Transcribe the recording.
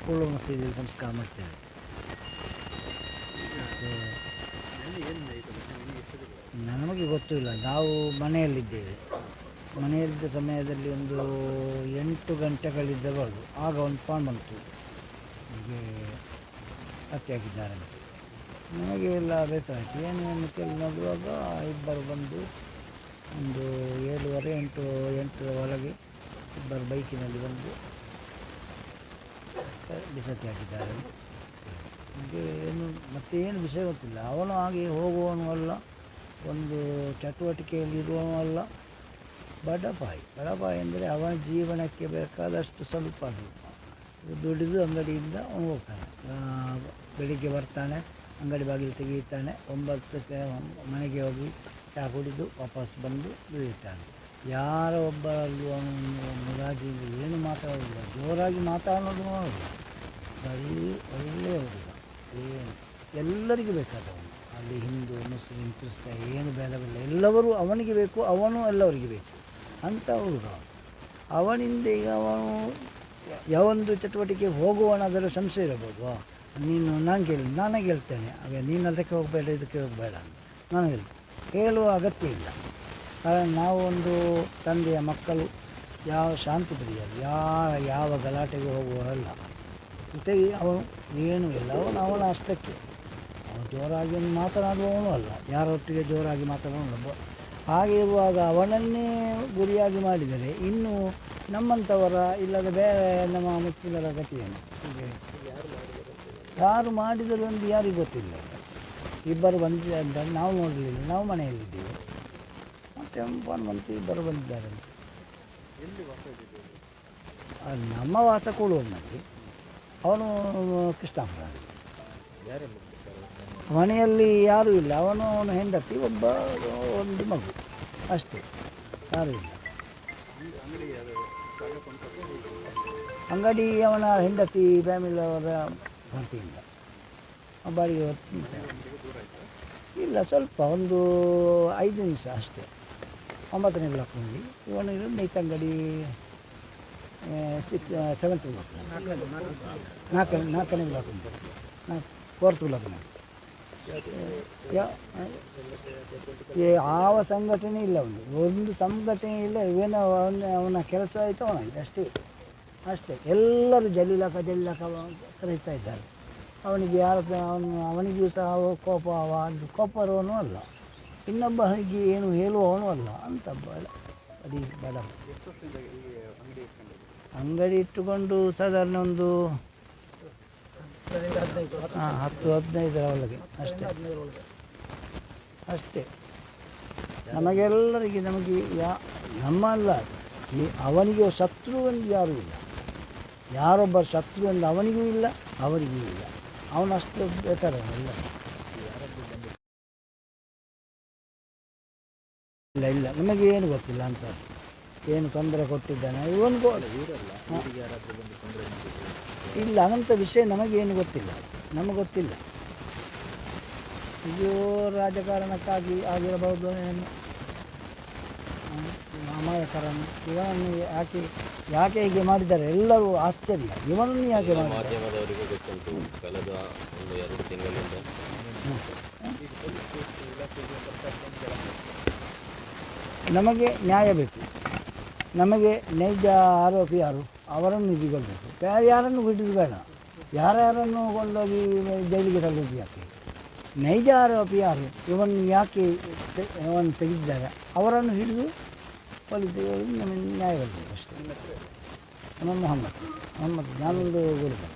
ಕುಳ್ಳು ಮಸೀದಿಯಲ್ಲಿ ಸಂಸ್ಕಾರ ಮಾಡ್ತೇವೆ. ನಮಗೆ ಗೊತ್ತಿಲ್ಲ, ನಾವು ಮನೆಯಲ್ಲಿದ್ದೇವೆ. ಮನೆಯಲ್ಲಿದ್ದ ಸಮಯದಲ್ಲಿ ಒಂದು 8 ಗಂಟೆಗಳಿದ್ದಬಹುದು. ಆಗ ಒಂದು ಫೋನ್ ಬಂತು, ಹೀಗೆ ಹತ್ಯೆ ಆಗಿದ್ದಾರೆ ಅಂತ. ನಮಗೆ ಎಲ್ಲ ಬೇಸರ ಆಯಿತು. ಏನು ಕೇಳಿ ನೋಡುವಾಗ ಇಬ್ಬರು ಬಂದು ಒಂದು 7:30 8 ಒಳಗೆ ಇಬ್ಬರು ಬೈಕಿನಲ್ಲಿ ಬಂದು ಬಿಸತಿ ಹಾಕಿದ್ದಾರೆ. ನಮಗೆ ಏನು ವಿಷಯ ಗೊತ್ತಿಲ್ಲ. ಅವನು ಹಾಗೆ ಹೋಗುವವನು ಅಲ್ಲ, ಒಂದು ಚಟುವಟಿಕೆಯಲ್ಲಿ ಇರುವವನು ಅಲ್ಲ. ಬಡಪಾಯಿ ಅಂದರೆ ಅವನ ಜೀವನಕ್ಕೆ ಬೇಕಾದಷ್ಟು ಸ್ವಲ್ಪ ದುಡಿದು ಅಂಗಡಿಯಿಂದ ಅವನು ಹೋಗ್ತಾನೆ. ಬೆಳಿಗ್ಗೆ ಬರ್ತಾನೆ, ಅಂಗಡಿ ಬಾಗಿಲು ತೆಗೆಯುತ್ತಾನೆ, 9ಕ್ಕೆ ಮನೆಗೆ ಹೋಗಿ ಚಹಾ ಕುಡಿದು ವಾಪಸ್ ಬಂದು ದುಡಿಯುತ್ತಾನೆ. ಯಾರ ಒಬ್ಬರಲ್ಲೂ ಅವನು ಮುಲಾಜಿಂದ ಏನು ಮಾತಾಡೋದಿಲ್ಲ, ಜೋರಾಗಿ ಮಾತಾಡೋದು ಮಾಡೋದು. ಬರೀ ಒಳ್ಳೆಯ ಹುಡುಗ, ಏನು ಎಲ್ಲರಿಗೂ ಬೇಕಾದವನು. ಅಲ್ಲಿ ಹಿಂದೂ, ಮುಸ್ಲಿಂ, ಕ್ರಿಸ್ತ ಏನು ಭೇದವಿಲ್ಲ, ಎಲ್ಲರೂ ಅವನಿಗೆ ಬೇಕು, ಅವನು ಎಲ್ಲವರಿಗೆ ಬೇಕು ಅಂತ ಹುಡುಗ. ಅವನಿಂದ ಈಗ ಅವನು ಯಾವೊಂದು ಚಟುವಟಿಕೆ ಹೋಗುವನಾದರೂ ಸಂಶಯ ಇರಬಹುದು. ನಾನೇ ಹೇಳ್ತೇನೆ, ಹಾಗೆ ನೀನು ಅದಕ್ಕೆ ಹೋಗಬೇಡ, ಇದಕ್ಕೆ ಹೋಗಬೇಡ ಅಂತ ನಾನು ಹೇಳುವ ಅಗತ್ಯ ಇಲ್ಲ. ಕಾರಣ ನಾವು ಒಂದು ತಂದೆಯ ಮಕ್ಕಳು, ಯಾವ ಶಾಂತಿ ಪ್ರಿಯರು, ಯಾವ ಗಲಾಟೆಗೆ ಹೋಗುವವರಲ್ಲ. ಜೊತೆಗೆ ಅವನು ಏನೂ ಇಲ್ಲ, ಅವನ ಅಷ್ಟಕ್ಕೆ. ಅವನು ಜೋರಾಗಿ ಮಾತನಾಡುವವನು ಅಲ್ಲ, ಯಾರೊಟ್ಟಿಗೆ ಜೋರಾಗಿ ಮಾತನಾಡುವ. ಹಾಗೆ ಇರುವಾಗ ಅವನನ್ನೇ ಗುರಿಯಾಗಿ ಮಾಡಿದರೆ ಇನ್ನು ನಮ್ಮಂಥವರ ಇಲ್ಲದ ಬೇರೆ ನಮ್ಮ ಮುಸ್ಲಿಮರ ಗತಿಯೇನು? ಹೀಗೆ ಯಾರು ಮಾಡಿದರು ಎಂದು ಯಾರಿಗೂ ಗೊತ್ತಿಲ್ಲ. ಇಬ್ಬರು ಬಂದಿದ್ದಾರೆ ಅಂತ ನಾವು ನೋಡಲಿಲ್ಲ, ನಾವು ಮನೆಯಲ್ಲಿದ್ದೇವೆ. ಮತ್ತು ಫೋನ್ ಬಂತು, ಇಬ್ಬರು ಬಂದಿದ್ದಾರೆ ಅಂತ. ನಮ್ಮ ವಾಸ ಕೂಳುವಲ್ಲಿ, ಅವನು ಕೃಷ್ಣಾಪುರ. ಮನೆಯಲ್ಲಿ ಯಾರೂ ಇಲ್ಲ, ಅವನು ಹೆಂಡತಿ, ಒಂದು ಮಗು ಅಷ್ಟೇ, ಯಾರೂ ಇಲ್ಲ. ಅಂಗಡಿ ಅವನ ಹೆಂಡತಿ ಫ್ಯಾಮಿಲಿ ಅವರ ಭರ್ತಿಯಿಂದ ಬಾಡಿಗೆ ಇಲ್ಲ, ಸ್ವಲ್ಪ ಒಂದು 5 ನಿಮಿಷ ಅಷ್ಟೇ. 9ನೇ ಬ್ಲಾಕ್ನಲ್ಲಿ ಇವನು ಇರೋದು. ನೈತಂಗಡಿ 7th ಬ್ಲಾಕ್, 4ನೇ ಬ್ಲಾಕ್ ಉಂಟು, 4th ಬ್ಲಾಕ್ನಲ್ಲಿ. ಯಾವ ಸಂಘಟನೆ ಇಲ್ಲ, ಒಂದು ಸಂಘಟನೆ ಇಲ್ಲ. ಅವನ ಕೆಲಸ ಆಯಿತು, ಅವನಾಗಿದೆ ಅಷ್ಟೇ. ಎಲ್ಲರೂ ಜಲೀಲಕ ಕರೀತಾ ಇದ್ದಾರೆ. ಅವನಿಗೆ ಅವನಿಗೂ ಸಹ ಕೋಪರವನು ಅಲ್ಲ, ಇನ್ನೊಬ್ಬನಿಗೆ ಏನು ಹೇಳುವವನು ಅಲ್ಲ ಅಂತ. ಬಡ ಅಂಗಡಿ ಇಟ್ಟುಕೊಂಡು ಸಾಧಾರಣ ಒಂದು 10-15 ಒಳಗೆ ಅಷ್ಟೇ. ನಮಗೆಲ್ಲರಿಗೆ ನಮ್ಮಲ್ಲ, ಅವನಿಗೆ ಶತ್ರು ಎಂದು ಯಾರೂ ಇಲ್ಲ. ಯಾರೊಬ್ಬ ಶತ್ರು ಎಂದು ಅವನಿಗೂ ಇಲ್ಲ, ಅವರಿಗೂ ಇಲ್ಲ. ಅವನಷ್ಟು ಬೆಟರ್ ಇಲ್ಲ ನಮಗೆ ಏನು ಗೊತ್ತಿಲ್ಲ ಅಂತ. ಏನು ತೊಂದರೆ ಕೊಟ್ಟಿದ್ದಾನೆ ಇವನಿಗೂ ಇಲ್ಲ, ಅಂಥ ವಿಷಯ ನಮಗೇನು ಗೊತ್ತಿಲ್ಲ, ನಮಗೆ ಗೊತ್ತಿಲ್ಲ. ಇದು ರಾಜಕಾರಣಕ್ಕಾಗಿ ಆಗಿರಬಹುದು, ಅಮಾಯಕರನ್ನು ಇವನನ್ನು ಯಾಕೆ ಹೀಗೆ ಮಾಡಿದ್ದಾರೆ ಎಲ್ಲರೂ ಆಶ್ಚರ್ಯ. ಇವನನ್ನು ಯಾಕೆ ಮಾಧ್ಯಮದವರಿಗೆ ಗೊತ್ತುಂಟು, ಕಳೆದ 1-2 ತಿಂಗಳಿಂದ ನಮಗೆ ನ್ಯಾಯ ಬೇಕು. ನಮಗೆ ನೈಜ ಆರೋಪಿ ಯಾರು ಅವರನ್ನು ಹಿಡಿಕೊಳ್ಬೇಕು. ಯಾರನ್ನು ಹಿಡಿದು ಬೇಡ, ಯಾರ್ಯಾರನ್ನು ಕೊಂಡೋಗಿ ಜೈಲಿಗೆ ತಳ್ಳುವುದು ಯಾಕೆ? ನೈಜ ಆರೋಪಿ ಯಾರು, ಇವನು ಯಾಕೆ ಇವನು ತೆಗೆದಿದ್ದಾರೆ, ಅವರನ್ನು ಹಿಡಿದು ಪೊಲೀಸರಿಗೆ ನಮಗೆ ನ್ಯಾಯ ಬರಬೇಕು ಅಷ್ಟೇ. ಮೊಹಮ್ಮದ್ ನಾನೊಂದು ಗುರುಗಳು.